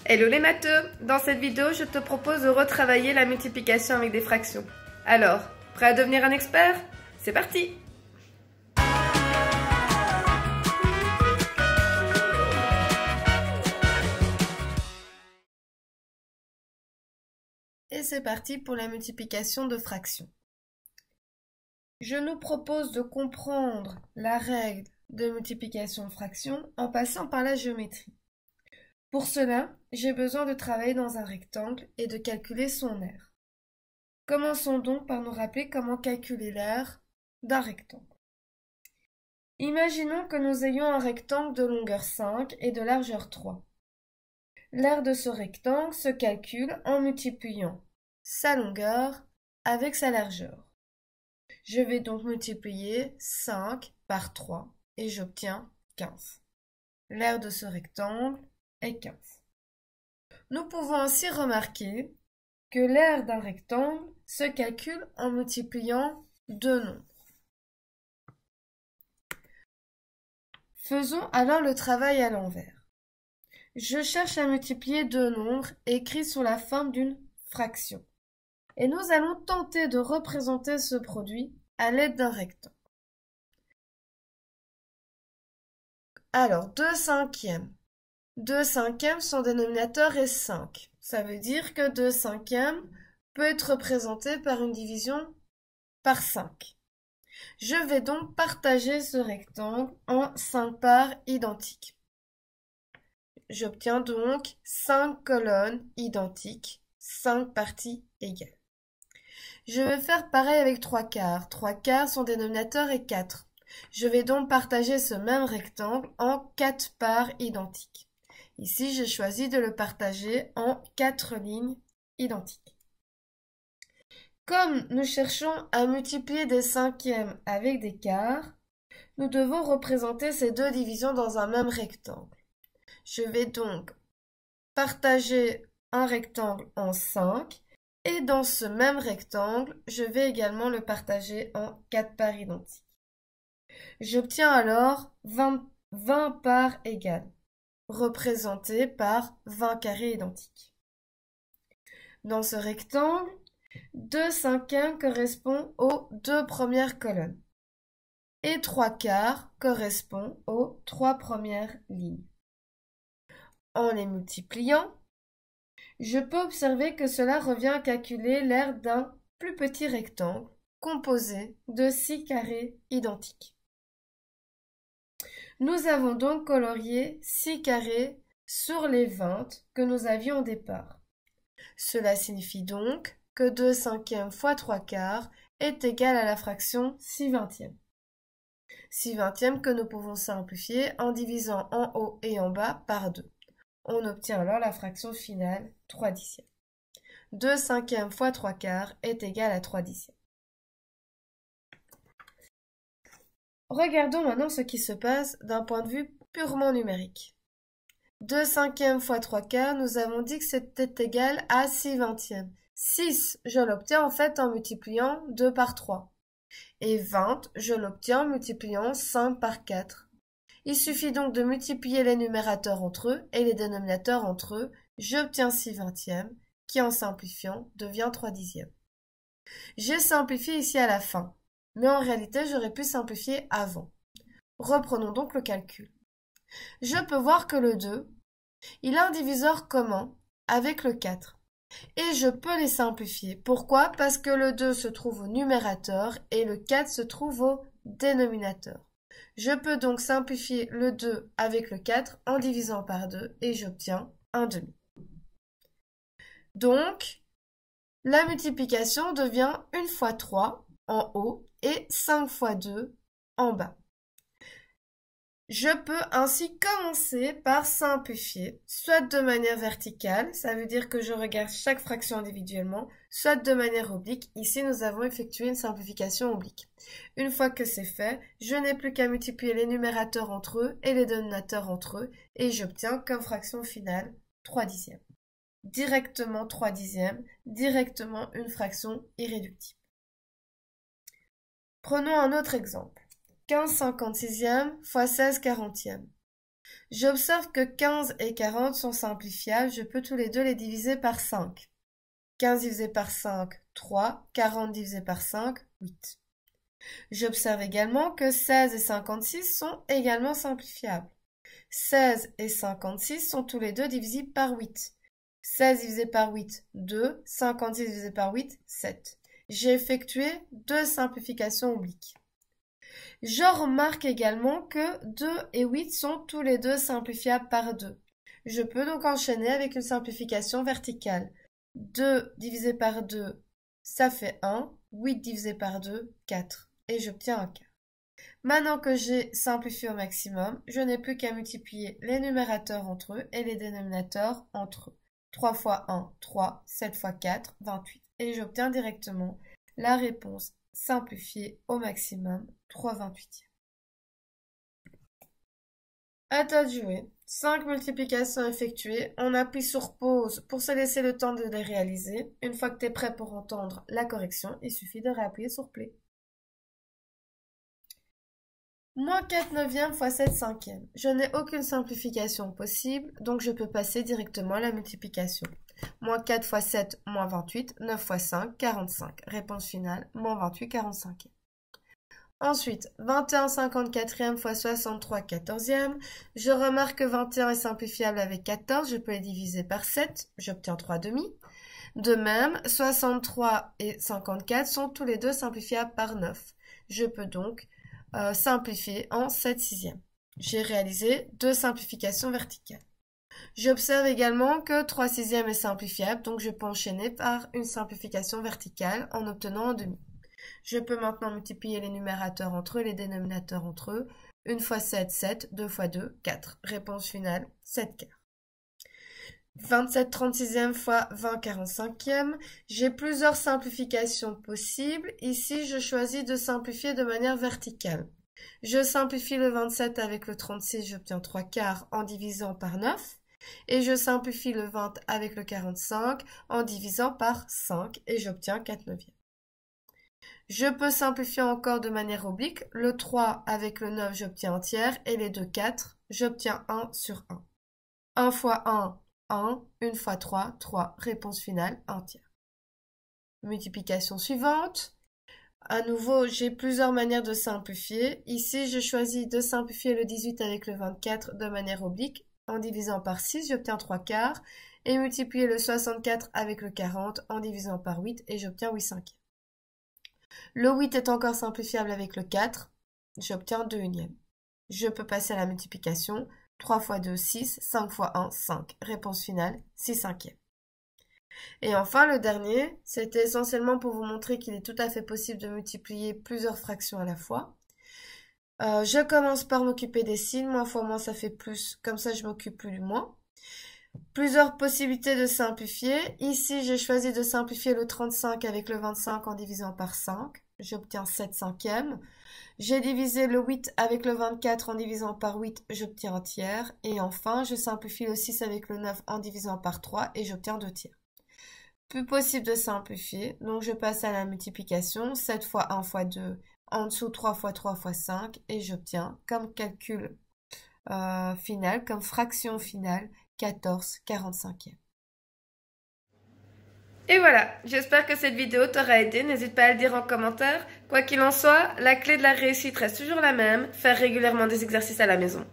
Hello les matheux! Dans cette vidéo, je te propose de retravailler la multiplication avec des fractions. Alors, prêt à devenir un expert? C'est parti! Et c'est parti pour la multiplication de fractions. Je nous propose de comprendre la règle de multiplication de fractions en passant par la géométrie. Pour cela, j'ai besoin de travailler dans un rectangle et de calculer son aire. Commençons donc par nous rappeler comment calculer l'aire d'un rectangle. Imaginons que nous ayons un rectangle de longueur 5 et de largeur 3. L'aire de ce rectangle se calcule en multipliant sa longueur avec sa largeur. Je vais donc multiplier 5 par 3 et j'obtiens 15. L'aire de ce rectangle est 15. Nous pouvons ainsi remarquer que l'aire d'un rectangle se calcule en multipliant deux nombres. Faisons alors le travail à l'envers. Je cherche à multiplier deux nombres écrits sous la forme d'une fraction. Et nous allons tenter de représenter ce produit à l'aide d'un rectangle. Alors, 2 cinquièmes. 2 cinquièmes, son dénominateur est 5. Ça veut dire que 2 cinquièmes peut être représenté par une division par 5. Je vais donc partager ce rectangle en 5 parts identiques. J'obtiens donc 5 colonnes identiques, 5 parties égales. Je vais faire pareil avec 3 quarts. 3 quarts, son dénominateur est 4. Je vais donc partager ce même rectangle en 4 parts identiques. Ici, j'ai choisi de le partager en 4 lignes identiques. Comme nous cherchons à multiplier des cinquièmes avec des quarts, nous devons représenter ces deux divisions dans un même rectangle. Je vais donc partager un rectangle en 5 et dans ce même rectangle, je vais également le partager en 4 parts identiques. J'obtiens alors 20 parts égales, représentées par 20 carrés identiques. Dans ce rectangle, 2 cinquièmes correspond aux deux premières colonnes et 3 quarts correspond aux 3 premières lignes. En les multipliant, je peux observer que cela revient à calculer l'aire d'un plus petit rectangle composé de 6 carrés identiques. Nous avons donc colorié 6 carrés sur les 20 que nous avions au départ. Cela signifie donc que 2 cinquièmes fois 3 quarts est égal à la fraction 6 vingtièmes. 6 vingtièmes que nous pouvons simplifier en divisant en haut et en bas par 2. On obtient alors la fraction finale 3 dixièmes. 2 cinquièmes fois 3 quarts est égal à 3 dixièmes. Regardons maintenant ce qui se passe d'un point de vue purement numérique. 2 cinquièmes fois 3 quarts, nous avons dit que c'était égal à 6 vingtièmes. 6, je l'obtiens en fait en multipliant 2 par 3. Et 20, je l'obtiens en multipliant 5 par 4. Il suffit donc de multiplier les numérateurs entre eux et les dénominateurs entre eux. J'obtiens 6 vingtièmes, qui en simplifiant devient 3 dixièmes. J'ai simplifié ici à la fin, mais en réalité j'aurais pu simplifier avant. Reprenons donc le calcul. Je peux voir que le 2, il a un diviseur commun avec le 4. Et je peux les simplifier. Pourquoi? Parce que le 2 se trouve au numérateur et le 4 se trouve au dénominateur. Je peux donc simplifier le 2 avec le 4 en divisant par 2 et j'obtiens un demi. Donc, la multiplication devient 1 fois 3 en haut et 5 fois 2 en bas. Je peux ainsi commencer par simplifier, soit de manière verticale, ça veut dire que je regarde chaque fraction individuellement, soit de manière oblique. Ici, nous avons effectué une simplification oblique. Une fois que c'est fait, je n'ai plus qu'à multiplier les numérateurs entre eux et les dénominateurs entre eux, et j'obtiens comme fraction finale 3 dixièmes. Directement 3 dixièmes, directement une fraction irréductible. Prenons un autre exemple. 15 56e fois 16 40e. J'observe que 15 et 40 sont simplifiables, je peux tous les deux les diviser par 5. 15 divisé par 5, 3, 40 divisé par 5, 8. J'observe également que 16 et 56 sont également simplifiables. 16 et 56 sont tous les deux divisibles par 8. 16 divisé par 8, 2. 56 divisé par 8, 7. J'ai effectué 2 simplifications obliques. Je remarque également que 2 et 8 sont tous les deux simplifiables par 2. Je peux donc enchaîner avec une simplification verticale. 2 divisé par 2, ça fait 1. 8 divisé par 2, 4. Et j'obtiens un quart. Maintenant que j'ai simplifié au maximum, je n'ai plus qu'à multiplier les numérateurs entre eux et les dénominateurs entre eux. 3 fois 1, 3, 7 fois 4, 28. Et j'obtiens directement la réponse simplifiée au maximum, 3/28. À toi de jouer. 5 multiplications effectuées. On appuie sur pause pour se laisser le temps de les réaliser. Une fois que tu es prêt pour entendre la correction, il suffit de réappuyer sur play. Moins 4 neuvièmes fois 7 cinquièmes. Je n'ai aucune simplification possible, donc je peux passer directement à la multiplication. Moins 4 fois 7, moins 28. 9 fois 5, 45. Réponse finale, moins 28, 45e. Ensuite, 21 54e fois 63 14e. Je remarque que 21 est simplifiable avec 14. Je peux les diviser par 7. J'obtiens 3 demi. De même, 63 et 54 sont tous les deux simplifiables par 9. Je peux donc simplifier en 7 sixièmes. J'ai réalisé 2 simplifications verticales. J'observe également que 3 sixièmes est simplifiable, donc je peux enchaîner par une simplification verticale en obtenant un demi. Je peux maintenant multiplier les numérateurs entre eux et les dénominateurs entre eux. 1 fois 7, 7, 2 fois 2, 4. Réponse finale, 7 quarts. 27 36e fois 20 45e. J'ai plusieurs simplifications possibles. Ici, je choisis de simplifier de manière verticale. Je simplifie le 27 avec le 36, j'obtiens 3 quarts en divisant par 9. Et je simplifie le 20 avec le 45 en divisant par 5 et j'obtiens 4 neuvièmes. Je peux simplifier encore de manière oblique. Le 3 avec le 9, j'obtiens un tiers et les deux 4, j'obtiens 1 sur 1. 1 fois 1, 1. 1 fois 3, 3. Réponse finale, 1 tiers. Multiplication suivante. À nouveau, j'ai plusieurs manières de simplifier. Ici, je choisis de simplifier le 18 avec le 24 de manière oblique. En divisant par 6, j'obtiens 3 quarts. Et multiplier le 64 avec le 40 en divisant par 8 et j'obtiens 8 cinquièmes. Le 8 est encore simplifiable avec le 4. J'obtiens 2 unièmes. Je peux passer à la multiplication. 3 fois 2, 6. 5 fois 1, 5. Réponse finale, 6 cinquièmes. Et enfin, le dernier, c'était essentiellement pour vous montrer qu'il est tout à fait possible de multiplier plusieurs fractions à la fois. Je commence par m'occuper des signes. Moins fois moins, ça fait plus. Comme ça, je m'occupe plus du moins. Plusieurs possibilités de simplifier. Ici, j'ai choisi de simplifier le 35 avec le 25 en divisant par 5. J'obtiens 7 cinquièmes. J'ai divisé le 8 avec le 24 en divisant par 8, j'obtiens un tiers. Et enfin, je simplifie le 6 avec le 9 en divisant par 3 et j'obtiens 2 tiers. Plus possible de simplifier, donc je passe à la multiplication. 7 fois 1 fois 2, en dessous 3 fois 3 fois 5 et j'obtiens comme calcul final, comme fraction finale, 14 45e. Et voilà, j'espère que cette vidéo t'aura aidé, n'hésite pas à le dire en commentaire. Quoi qu'il en soit, la clé de la réussite reste toujours la même, faire régulièrement des exercices à la maison.